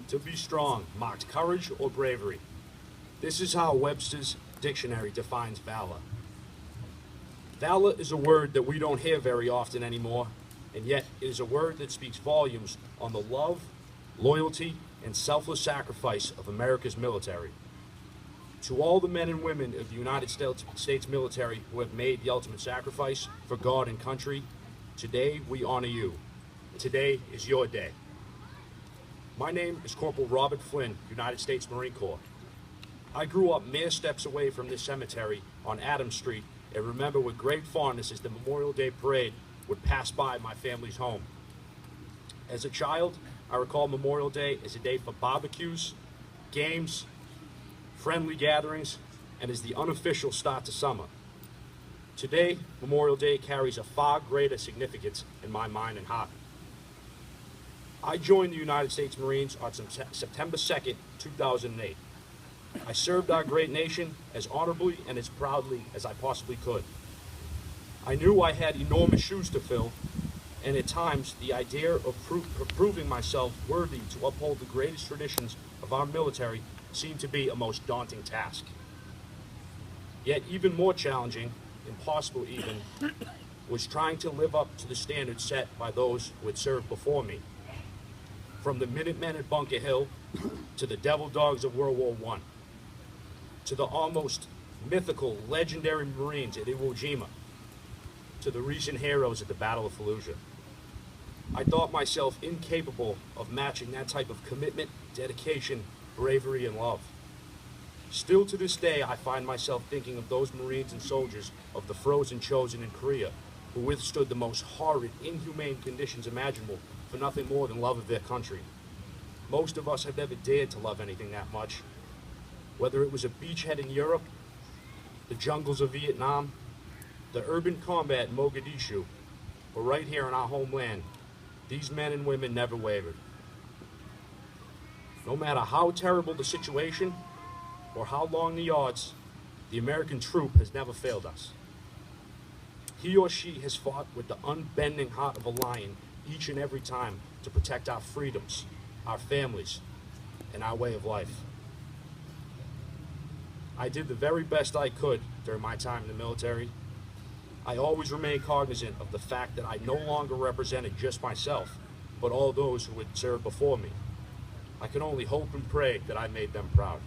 To be strong marked courage or bravery. This is how Webster's dictionary defines valor. Valor is a word that we don't hear very often anymore, and yet it is a word that speaks volumes on the love, loyalty, and selfless sacrifice of America's military. To all the men and women of the United States military who have made the ultimate sacrifice for God and country, today we honor you. Today is your day. My name is Corporal Robert Flynn, United States Marine Corps. I grew up mere steps away from this cemetery on Adams Street and remember with great fondness as the Memorial Day parade would pass by my family's home. As a child, I recall Memorial Day as a day for barbecues, games, friendly gatherings, and as the unofficial start to summer. Today, Memorial Day carries a far greater significance in my mind and heart. I joined the United States Marines on September 2nd, 2008. I served our great nation as honorably and as proudly as I possibly could. I knew I had enormous shoes to fill, and at times the idea of proving myself worthy to uphold the greatest traditions of our military seemed to be a most daunting task. Yet even more challenging, impossible even, was trying to live up to the standards set by those who had served before me. From the Minutemen at Bunker Hill, to the Devil Dogs of World War I, to the almost mythical, legendary Marines at Iwo Jima, to the recent heroes at the Battle of Fallujah. I thought myself incapable of matching that type of commitment, dedication, bravery, and love. Still to this day, I find myself thinking of those Marines and soldiers of the Frozen Chosen in Korea who withstood the most horrid, inhumane conditions imaginable for nothing more than love of their country. Most of us have never dared to love anything that much. Whether it was a beachhead in Europe, the jungles of Vietnam, the urban combat in Mogadishu, or right here in our homeland, these men and women never wavered. No matter how terrible the situation or how long the odds, the American troop has never failed us. He or she has fought with the unbending heart of a lion each and every time to protect our freedoms, our families, and our way of life. I did the very best I could during my time in the military. I always remained cognizant of the fact that I no longer represented just myself, but all those who had served before me. I can only hope and pray that I made them proud.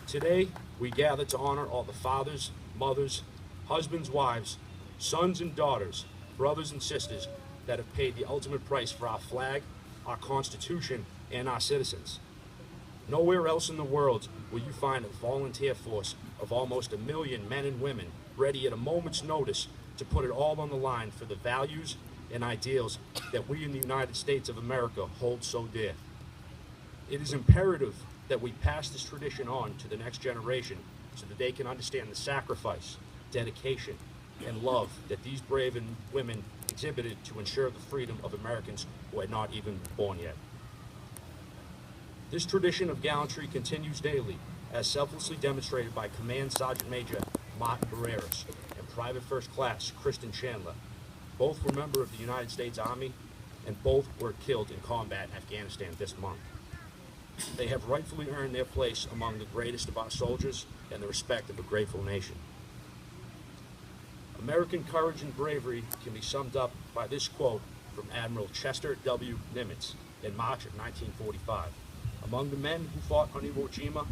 Today, we gather to honor all the fathers, mothers, husbands, wives, sons and daughters, brothers and sisters that have paid the ultimate price for our flag, our Constitution, and our citizens. Nowhere else in the world will you find a volunteer force of almost 1 million men and women ready at a moment's notice to put it all on the line for the values and ideals that we in the United States of America hold so dear. It is imperative that we pass this tradition on to the next generation so that they can understand the sacrifice, dedication, and love that these brave women exhibited to ensure the freedom of Americans who had not even been born yet. This tradition of gallantry continues daily, as selflessly demonstrated by Command Sergeant Major Martin Barreras and Private First Class Kristen Chandler. Both were members of the United States Army, and both were killed in combat in Afghanistan this month. They have rightfully earned their place among the greatest of our soldiers and the respect of a grateful nation. American courage and bravery can be summed up by this quote from Admiral Chester W. Nimitz in March of 1945. Among the men who fought on Iwo Jima,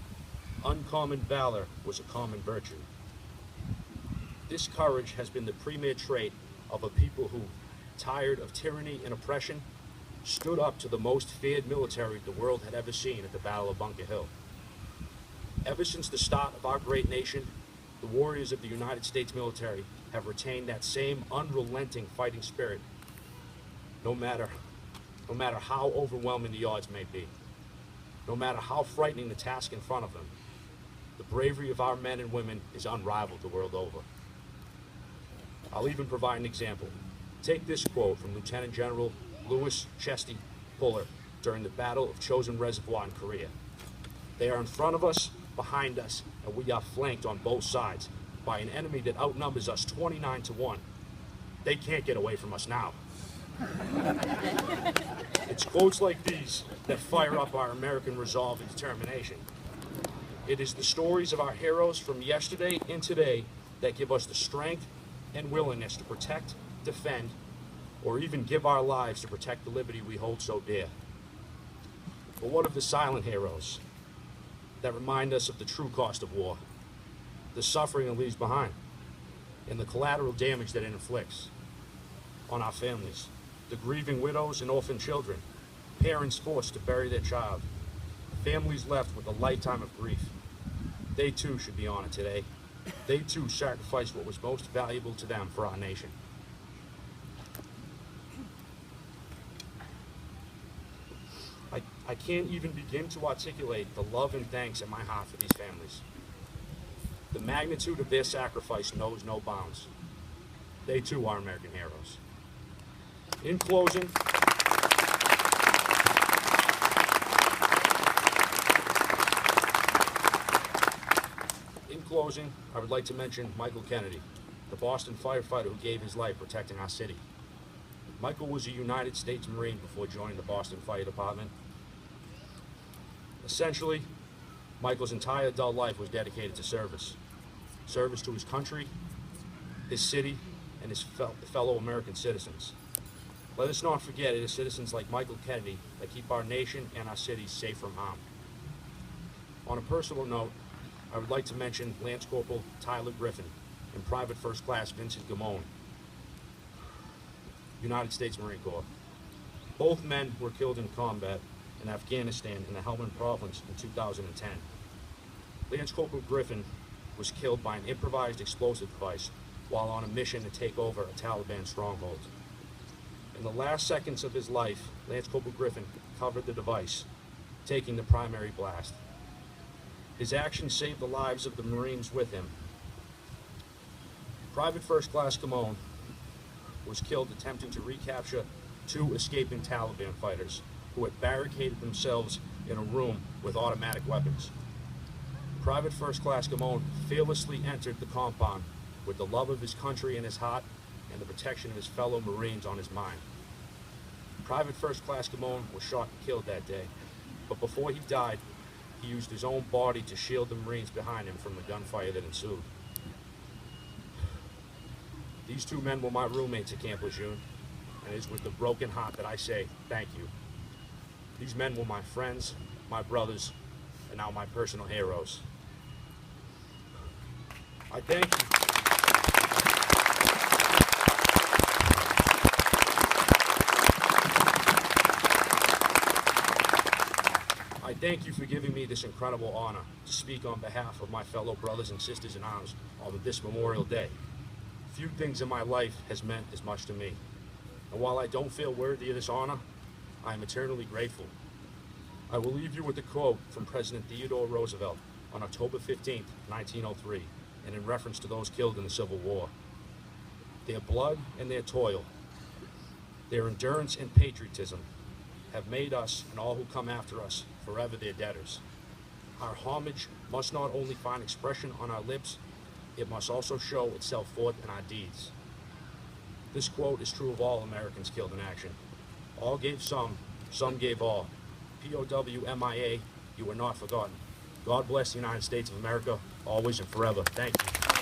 uncommon valor was a common virtue. This courage has been the premier trait of a people who, tired of tyranny and oppression, stood up to the most feared military the world had ever seen at the Battle of Bunker Hill. Ever since the start of our great nation, the warriors of the United States military have retained that same unrelenting fighting spirit, no matter how overwhelming the odds may be, no matter how frightening the task in front of them. The bravery of our men and women is unrivaled the world over. I'll even provide an example. Take this quote from Lieutenant General Louis Chesty Puller during the Battle of Chosin Reservoir in Korea. They are in front of us, behind us, and we are flanked on both sides. by an enemy that outnumbers us 29-1. They can't get away from us now. It's quotes like these that fire up our American resolve and determination. It is the stories of our heroes from yesterday and today that give us the strength and willingness to protect, defend, or even give our lives to protect the liberty we hold so dear. But what of the silent heroes that remind us of the true cost of war, the suffering it leaves behind, and the collateral damage that it inflicts on our families, the grieving widows and orphan children, parents forced to bury their child, families left with a lifetime of grief? They too should be honored today. They too sacrificed what was most valuable to them for our nation. I can't even begin to articulate the love and thanks in my heart for these families. The magnitude of their sacrifice knows no bounds. They too are American heroes. In closing, I would like to mention Michael Kennedy, the Boston firefighter who gave his life protecting our city. Michael was a United States Marine before joining the Boston Fire Department. Essentially, Michael's entire adult life was dedicated to service. Service to his country, his city, and his fellow American citizens. Let us not forget it is citizens like Michael Kennedy that keep our nation and our cities safe from harm. On a personal note, I would like to mention Lance Corporal Tyler Griffin and Private First Class Vincent Gamone, United States Marine Corps. Both men were killed in combat in Afghanistan in the Helmand Province in 2010. Lance Corporal Griffin was killed by an improvised explosive device while on a mission to take over a Taliban stronghold. In the last seconds of his life, Lance Corporal Griffin covered the device, taking the primary blast. His actions saved the lives of the Marines with him. Private First Class Gamone was killed attempting to recapture 2 escaping Taliban fighters who had barricaded themselves in a room with automatic weapons. Private First Class Gamone fearlessly entered the compound with the love of his country in his heart and the protection of his fellow Marines on his mind. Private First Class Gamone was shot and killed that day, but before he died, he used his own body to shield the Marines behind him from the gunfire that ensued. These 2 men were my roommates at Camp Lejeune, and it is with a broken heart that I say thank you. These men were my friends, my brothers, and now my personal heroes. I thank you. I thank you for giving me this incredible honor to speak on behalf of my fellow brothers and sisters in arms on this Memorial Day. Few things in my life has meant as much to me. And while I don't feel worthy of this honor, I am eternally grateful. I will leave you with a quote from President Theodore Roosevelt on October 15, 1903, and in reference to those killed in the Civil War. Their blood and their toil, their endurance and patriotism have made us and all who come after us forever their debtors. Our homage must not only find expression on our lips, it must also show itself forth in our deeds. This quote is true of all Americans killed in action. All gave some gave all. POW MIA, you are not forgotten. God bless the United States of America, always and forever. Thank you.